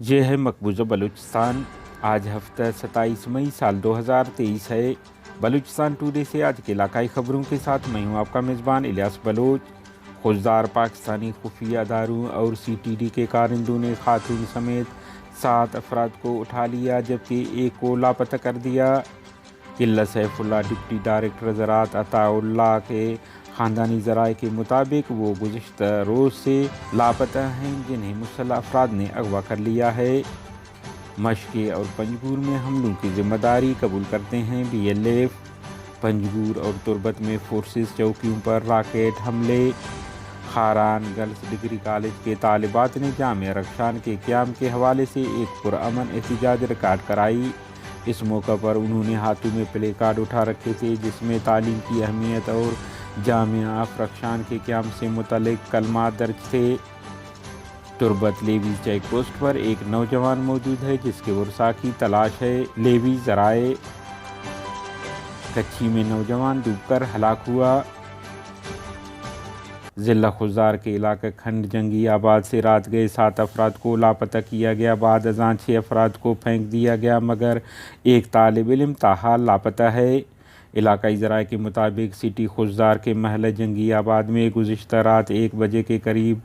یہ ہے مقبوضہ بلوچستان۔ آج ہفتہ 27 مئی سال 2023 ہے۔ بلوچستان ٹوڈے سے آج کے علاقائی خبروں کے ساتھ میں ہوں آپ کا میزبان الیاس بلوچ۔ خوزدار پاکستانی خفیہ اداروں اور سی ٹی ڈی کے کارندوں نے خاتون سمیت 7 افراد کو اٹھا لیا جبکہ ایک کو لاپتہ کر دیا۔ قلہ سیف اللہ ڈپٹی ڈائریکٹر زراعت عطاء اللہ کے خاندانی ذرائع کے مطابق وہ گزشتہ روز سے لاپتہ ہیں جنہیں مسلح افراد نے اغوا کر لیا ہے۔ مشکے اور پنجگور میں حملوں کی ذمہ داری قبول کرتے ہیں بی ایل ایف۔ پنجگور اور تربت میں فورسز چوکیوں پر راکٹ حملے۔ خاران گرلز ڈگری کالج کے طالبات نے جامعہ رخشان کے قیام کے حوالے سے ایک پرامن احتجاج ریکارڈ کرائی۔ اس موقع پر انہوں نے ہاتھوں میں پلے کارڈ اٹھا رکھے تھے جس میں تعلیم کی اہمیت اور جامعہ آف رخشان کے قیام سے متعلق کلمات درج تھے۔ تربت لیویز چیک پوسٹ پر ایک نوجوان موجود ہے جس کے ورثاء کی تلاش ہے۔ لیویز ذرائع۔ کچھی میں نوجوان ڈوب کر ہلاک ہوا۔ ضلع خوزدار کے علاقہ کھنڈ جنگی آباد سے رات گئے 7 افراد کو لاپتہ کیا گیا۔ بعد ازاں 6 افراد کو پھینک دیا گیا مگر ایک طالب علم تاحال لاپتہ ہے۔ علاقائی ذرائع کے مطابق سٹی خوزدار کے محلہ جنگی آباد میں گزشتہ رات 1 بجے کے قریب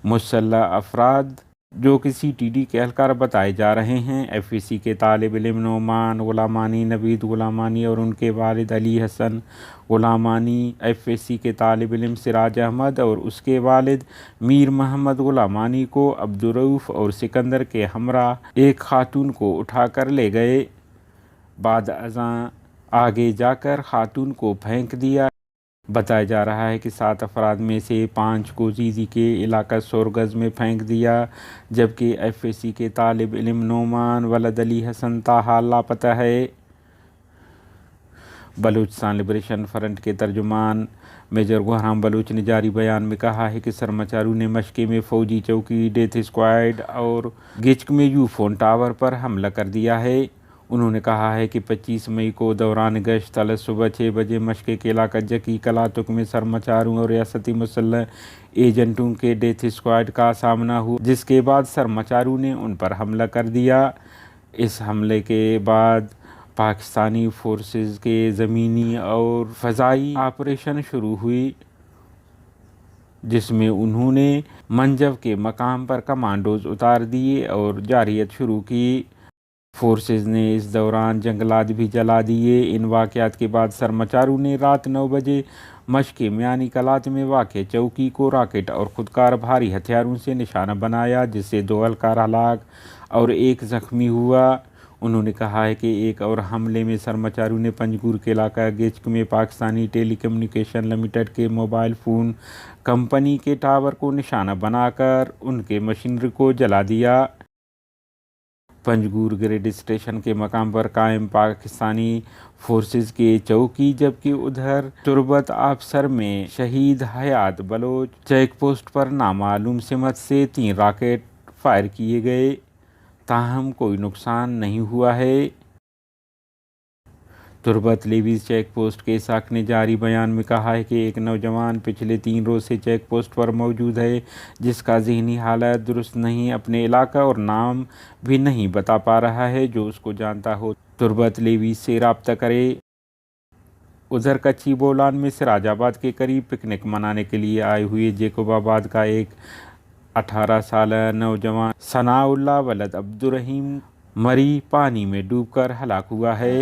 مسلح افراد جو کہ سی ٹی ڈی کے اہلکار بتائے جا رہے ہیں ایف اے سی کے طالب علم نعمان غلامانی، نوید غلامانی اور ان کے والد علی حسن غلامانی، ایف اے سی کے طالب علم سراج احمد اور اس کے والد میر محمد غلامانی کو عبدالرؤف اور سکندر کے ہمراہ ایک خاتون کو اٹھا کر لے گئے۔ بعد ازاں آگے جا کر خاتون کو پھینک دیا۔ بتایا جا رہا ہے کہ 7 افراد میں سے 5 کو زیزی کے علاقہ سورگز میں پھینک دیا جبکہ ایف اے سی کے طالب علم نعمان ولد علی حسن تاحال لاپتہ ہے۔ بلوچستان لبریشن فرنٹ کے ترجمان میجر گوہرام بلوچ نے جاری بیان میں کہا ہے کہ سرمچاروں نے مشکے میں فوجی چوکی، ڈیتھ اسکواڈ اور گچک میں یو فون ٹاور پر حملہ کر دیا ہے۔ انہوں نے کہا ہے کہ 25 مئی کو دوران گشت الگ صبح 6 بجے مشکے کے علاقہ جکی کلاتک میں سرمچاروں اور ریاستی مسلح ایجنٹوں کے ڈیتھ اسکواڈ کا سامنا ہوا جس کے بعد سرمچاروں نے ان پر حملہ کر دیا۔ اس حملے کے بعد پاکستانی فورسز کے زمینی اور فضائی آپریشن شروع ہوئی جس میں انہوں نے منجو کے مقام پر کمانڈوز اتار دیے اور جارحیت شروع کی۔ فورسز نے اس دوران جنگلات بھی جلا دیے۔ ان واقعات کے بعد سرمچاروں نے رات 9 بجے مشکے میانی کلات میں واقع چوکی کو راکٹ اور خودکار بھاری ہتھیاروں سے نشانہ بنایا جس سے 2 اہلکار ہلاک اور 1 زخمی ہوا۔ انہوں نے کہا ہے کہ ایک اور حملے میں سرمچاروں نے پنجگور کے علاقہ گچک میں پاکستانی ٹیلی کمیونیکیشن لمیٹڈ کے موبائل فون کمپنی کے ٹاور کو نشانہ بنا کر ان کے مشینری کو جلا دیا۔ پنجگور گریڈ اسٹیشن کے مقام پر قائم پاکستانی فورسز کے چوکی جبکہ ادھر تربت آبسر میں شہید حیات بلوچ چیک پوسٹ پر نامعلوم سمت سے 3 راکٹ فائر کیے گئے تاہم کوئی نقصان نہیں ہوا ہے۔ تربت لیویز چیک پوسٹ کے ساکھ نے جاری بیان میں کہا ہے کہ ایک نوجوان پچھلے 3 روز سے چیک پوسٹ پر موجود ہے جس کا ذہنی حالت درست نہیں، اپنے علاقہ اور نام بھی نہیں بتا پا رہا ہے۔ جو اس کو جانتا ہو تربت لیویز سے رابطہ کرے۔ ادھر کچھی بولان میں سراج آباد کے قریب پکنک منانے کے لیے آئے ہوئے جیکوب آباد کا ایک 18 سالہ نوجوان ثناء اللہ ولد عبدالرحیم مری پانی میں ڈوب کر ہلاک ہوا ہے۔